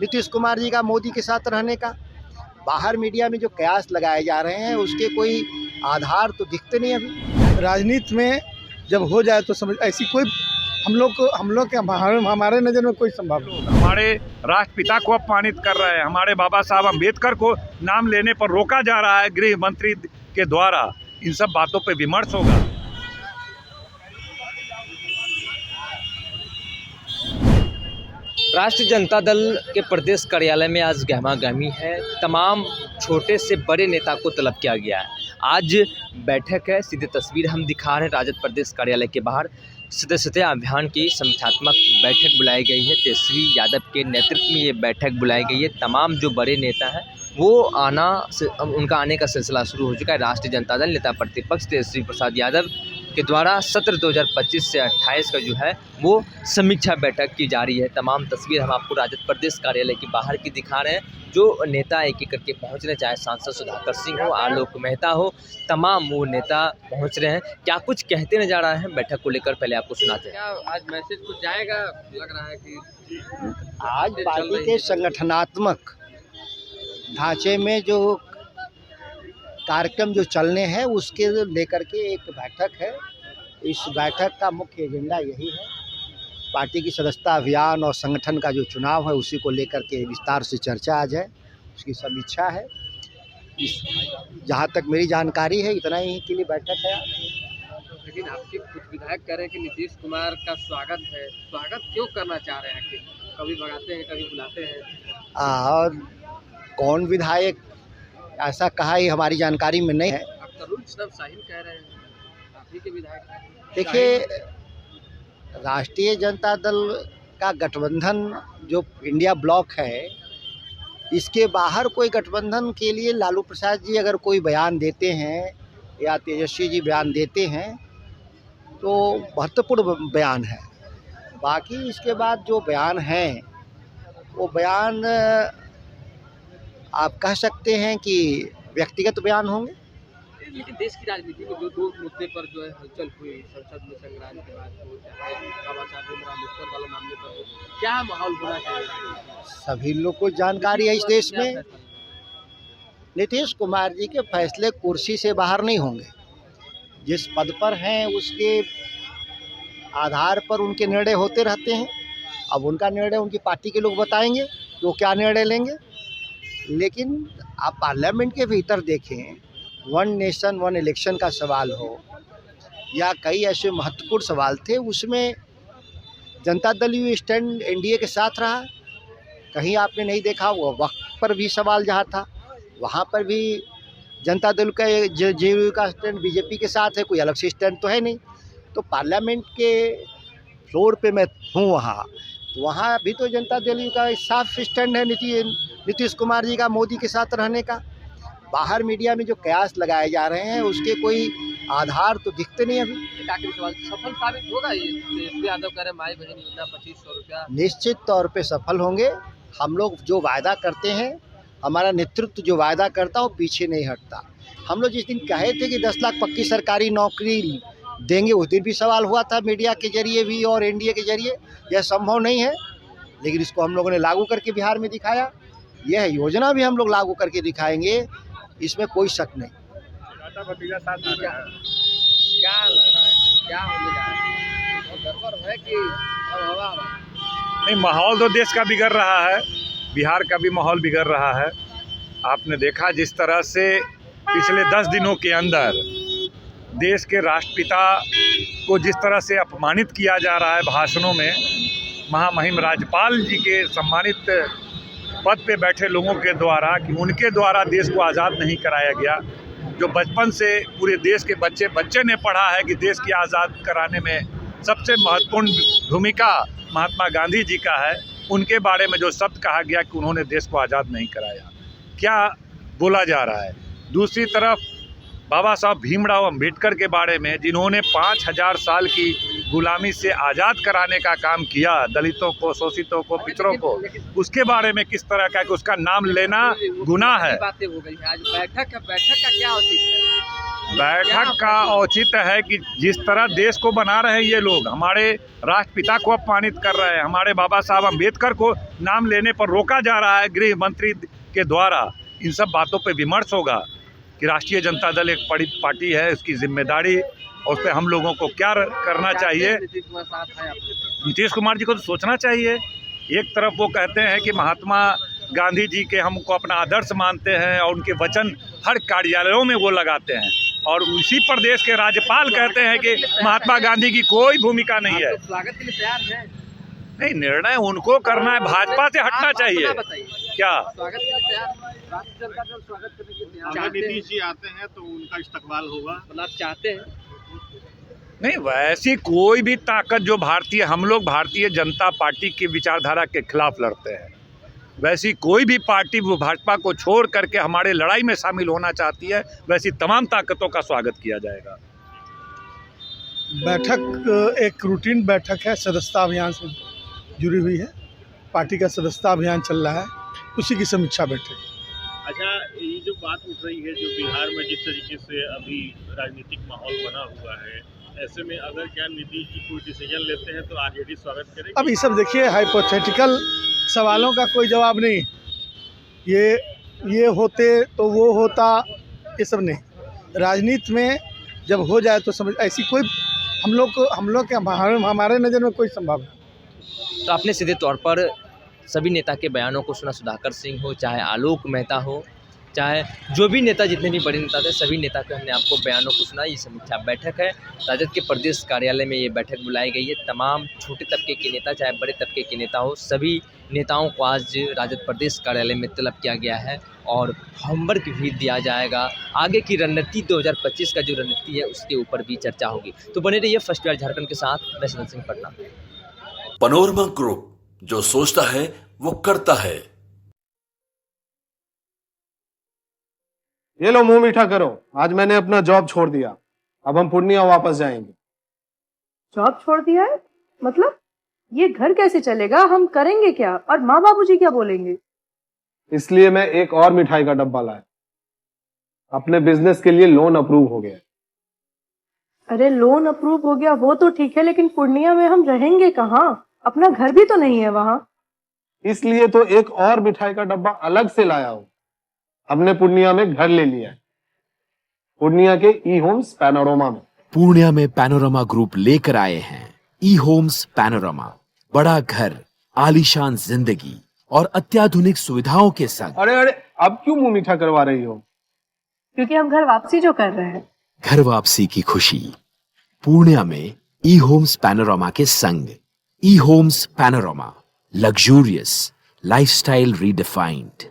नीतीश कुमार जी का मोदी के साथ रहने का। बाहर मीडिया में जो कयास लगाए जा रहे हैं उसके कोई आधार तो दिखते नहीं अभी। राजनीति में जब हो जाए तो समझ ऐसी कोई हम लोग के हमारे नज़र में कोई संभावना नहीं। हमारे राष्ट्रपिता को अपमानित कर रहे हैं, हमारे बाबा साहब अम्बेडकर को नाम लेने पर रोका जा रहा है गृह मंत्री के द्वारा। इन सब बातों पे विमर्श होगा। राष्ट्रीय जनता दल के प्रदेश कार्यालय में आज गहमा-गहमी है। तमाम छोटे से बड़े नेता को तलब किया गया है। आज बैठक है, सीधे तस्वीर हम दिखा रहे हैं राजद प्रदेश कार्यालय के बाहर। सदस्यता अभियान की समीक्षात्मक बैठक बुलाई गई है। तेजस्वी यादव के नेतृत्व में ये बैठक बुलाई गई है। तमाम जो बड़े नेता हैं वो उनका आने का सिलसिला शुरू हो चुका है। राष्ट्रीय जनता दल नेता प्रतिपक्ष तेजस्वी प्रसाद यादव के द्वारा सत्र 2025 से 28 का जो है वो समीक्षा बैठक की जा रही है। तमाम तस्वीर हम आपको राजद प्रदेश कार्यालय के बाहर की दिखा रहे हैं। जो नेता एक एक करके पहुंच रहे हैं, चाहे सांसद सुधाकर सिंह हो, आलोक मेहता हो, तमाम वो नेता पहुंच रहे हैं। क्या कुछ कहते नजर आ रहे हैं बैठक को लेकर, पहले आपको सुनाते हैं। क्या आज मैसेज कुछ जाएगा? लग रहा है कि आज पार्टी के संगठनात्मक ढांचे में जो कार्यक्रम जो चलने हैं उसके लेकर के एक बैठक है। इस बैठक का मुख्य एजेंडा यही है, पार्टी की सदस्यता अभियान और संगठन का जो चुनाव है उसी को लेकर के विस्तार से चर्चा आज है, उसकी समीक्षा है। जहाँ तक मेरी जानकारी है इतना ही के लिए बैठक है। लेकिन आपके कुछ विधायक कह रहे हैं कि नीतीश कुमार का स्वागत है। स्वागत क्यों करना चाह रहे हैं? कि कभी भगाते हैं, कभी बुलाते हैं। और कौन विधायक ऐसा कहा ये हमारी जानकारी में नहीं है। अब तरुण सब साहिल कह रहे हैं, आप ही के विधायक। देखिए, राष्ट्रीय जनता दल का गठबंधन जो इंडिया ब्लॉक है, इसके बाहर कोई गठबंधन के लिए लालू प्रसाद जी अगर कोई बयान देते हैं या तेजस्वी जी बयान देते हैं तो महत्वपूर्ण बयान है। बाकी इसके बाद जो बयान हैं वो बयान आप कह सकते हैं कि व्यक्तिगत बयान होंगे। लेकिन देश की राजनीति में जो दो मुद्दे पर जो है हलचल हुई, संसद में संग्राम के बाद हो, चाहे बाबा साहब भीमराव अम्बेडकर वाले मामले पर हो, क्या माहौल होना चाहिए? सभी लोग को जानकारी है इस देश में नीतीश कुमार जी के फैसले कुर्सी से बाहर नहीं होंगे। जिस पद पर हैं उसके आधार पर उनके निर्णय होते रहते हैं। अब उनका निर्णय उनकी पार्टी के लोग बताएंगे कि वो क्या निर्णय लेंगे। लेकिन आप पार्लियामेंट के भीतर देखें, वन नेशन वन इलेक्शन का सवाल हो या कई ऐसे महत्वपूर्ण सवाल थे, उसमें Janata Dal you stand NDA के साथ रहा। कहीं आपने नहीं देखा वो वक्त पर भी सवाल जहाँ था वहाँ पर भी जनता दल का जेडीयू का स्टैंड बीजेपी के साथ है, कोई अलग से स्टैंड तो है नहीं। तो पार्लियामेंट के फ्लोर पे मैं हूँ वहाँ भी तो जनता दल का साफ स्टैंड है नीतीश कुमार जी का मोदी के साथ रहने का। बाहर मीडिया में जो कयास लगाए जा रहे हैं उसके कोई आधार तो दिखते नहीं अभी। एक आखिरी सवाल, सफल साबित होगा ये? तेजस्वी यादव कह रहे हैं माई बहन योजना 2500 रुपया। निश्चित तौर पे सफल होंगे। हम लोग जो वायदा करते हैं, हमारा नेतृत्व जो वायदा करता है वो पीछे नहीं हटता। हम लोग जिस दिन कहे थे कि 10 लाख पक्की सरकारी नौकरी देंगे, उस दिन भी सवाल हुआ था मीडिया के जरिए भी और एनडीए के जरिए। यह संभव नहीं है, लेकिन इसको हम लोगों ने लागू करके बिहार में दिखाया। यह योजना भी हम लोग लागू करके दिखाएंगे, इसमें कोई शक नहीं। क्या लग रहा है, क्या होने जा रहा है? बहुत गड़बड़ है कि हवा नहीं, माहौल तो देश का बिगड़ रहा है, बिहार का भी माहौल बिगड़ रहा है। आपने देखा जिस तरह से पिछले 10 दिनों के अंदर देश के राष्ट्रपिता को जिस तरह से अपमानित किया जा रहा है भाषणों में, महामहिम राज्यपाल जी के सम्मानित पद पे बैठे लोगों के द्वारा, कि उनके द्वारा देश को आज़ाद नहीं कराया गया। जो बचपन से पूरे देश के बच्चे ने पढ़ा है कि देश की आज़ाद कराने में सबसे महत्वपूर्ण भूमिका महात्मा गांधी जी का है, उनके बारे में जो शब्द कहा गया कि उन्होंने देश को आज़ाद नहीं कराया, क्या बोला जा रहा है। दूसरी तरफ बाबा साहब भीमराव अम्बेडकर के बारे में, जिन्होंने 5000 साल की गुलामी से आज़ाद कराने का काम किया, दलितों को, शोषितों को, पिछड़ों को, उसके बारे में किस तरह का कि उसका नाम लेना गुनाह है। बातें हो गई है। आज बैठक का क्या औचित्य है? बैठक का औचित्य है कि जिस तरह देश को बना रहे हैं ये लोग, हमारे राष्ट्रपिता को अपमानित कर रहे हैं, हमारे बाबा साहब अम्बेडकर को नाम लेने पर रोका जा रहा है गृह मंत्री के द्वारा, इन सब बातों पे विमर्श होगा कि राष्ट्रीय जनता दल एक बड़ी पार्टी है, उसकी जिम्मेदारी और उस पर हम लोगों को क्या करना चाहिए। नीतीश कुमार साथ है आपके? नीतीश कुमार जी को तो सोचना चाहिए। एक तरफ वो कहते हैं कि महात्मा गांधी जी के हमको अपना आदर्श मानते हैं और उनके वचन हर कार्यालयों में वो लगाते हैं, और उसी प्रदेश के राज्यपाल कहते हैं कि महात्मा गांधी की कोई भूमिका नहीं है। आप तो स्वागत के लिए तैयार हैं? नहीं, निर्णय उनको करना है, भाजपा से हटना आप चाहिए। अपना बताइए, क्या स्वागत के लिए तैयार? राष्ट्रीय जनता दल स्वागत करने के लिए तैयार अगर चाहते हैं? नीतीश जी आते हैं तो उनका इस्तकबाल होगा। मतलब आप चाहते हैं? नहीं, वैसी कोई भी ताकत जो हम लोग भारतीय जनता पार्टी की विचारधारा के खिलाफ लड़ते हैं, वैसी कोई भी पार्टी वो भाजपा को छोड़ करके हमारे लड़ाई में शामिल होना चाहती है, वैसी तमाम ताकतों का स्वागत किया जाएगा। बैठक एक रूटीन बैठक है, सदस्यता अभियान से जुड़ी हुई है। पार्टी का सदस्यता अभियान चल रहा है, उसी की समीक्षा बैठक। अच्छा, ये जो बात उठ रही है, जो बिहार में जिस तरीके से अभी राजनीतिक माहौल बना हुआ है, ऐसे में अगर क्या नीतीश जी कोई डिसीजन लेते हैं तो आरजेडी स्वागत करेगी? अब ये सब देखिए हाइपोथेटिकल सवालों का कोई जवाब नहीं। ये होते तो वो होता, ये सब नहीं। राजनीति में जब हो जाए तो समझ, ऐसी कोई हम लोग के हमारे नज़र में कोई संभावना। तो आपने सीधे तौर पर सभी नेता के बयानों को सुना, सुधाकर सिंह हो, चाहे आलोक मेहता हो, चाहे जो भी नेता, जितने भी बड़े नेता थे, सभी नेता के हमने आपको बयानों को सुना। ये समीक्षा बैठक है, राजद के प्रदेश कार्यालय में ये बैठक बुलाई गई है। तमाम छोटे तबके के नेता, चाहे बड़े तबके के नेता हो, सभी नेताओं को आज राजद प्रदेश कार्यालय में तलब किया गया है और होमवर्क भी दिया जाएगा। आगे की रणनीति 2025 का जो रणनीति है उसके ऊपर भी चर्चा होगी। तो बने रहिए फर्स्ट बार झारखंड के साथ, मैं सदन सिंह पटना। पैनोरमा ग्रुप, जो सोचता है वो करता है। ये लो, मुंह मीठा करो। आज मैंने अपना जॉब छोड़ दिया, अब हम पूर्णिया वापस जाएंगे। जॉब छोड़ दिया है? मतलब ये घर कैसे चलेगा? हम करेंगे क्या? और माँ बाबूजी क्या बोलेंगे? इसलिए मैं एक और मिठाई का डब्बा लाया। अपने बिजनेस के लिए लोन अप्रूव हो गया। अरे लोन अप्रूव हो गया वो तो ठीक है, लेकिन पूर्णिया में हम रहेंगे कहाँ? अपना घर भी तो नहीं है वहाँ। इसलिए तो एक और मिठाई का डब्बा अलग से लाया हूँ। हमने पूर्णिया में घर ले लिया है, पूर्णिया के ई होम्स पैनोरमा में। पूर्णिया में पैनोरमा ग्रुप लेकर आए हैं ई होम्स पैनोरमा। बड़ा घर, आलीशान जिंदगी और अत्याधुनिक सुविधाओं के संग। अरे अब क्यों मुंह मीठा करवा रही हो? क्योंकि हम घर वापसी जो कर रहे हैं। घर वापसी की खुशी पूर्णिया में ई होम्स पैनोरमा के संग। E homes panorama, luxurious lifestyle redefined.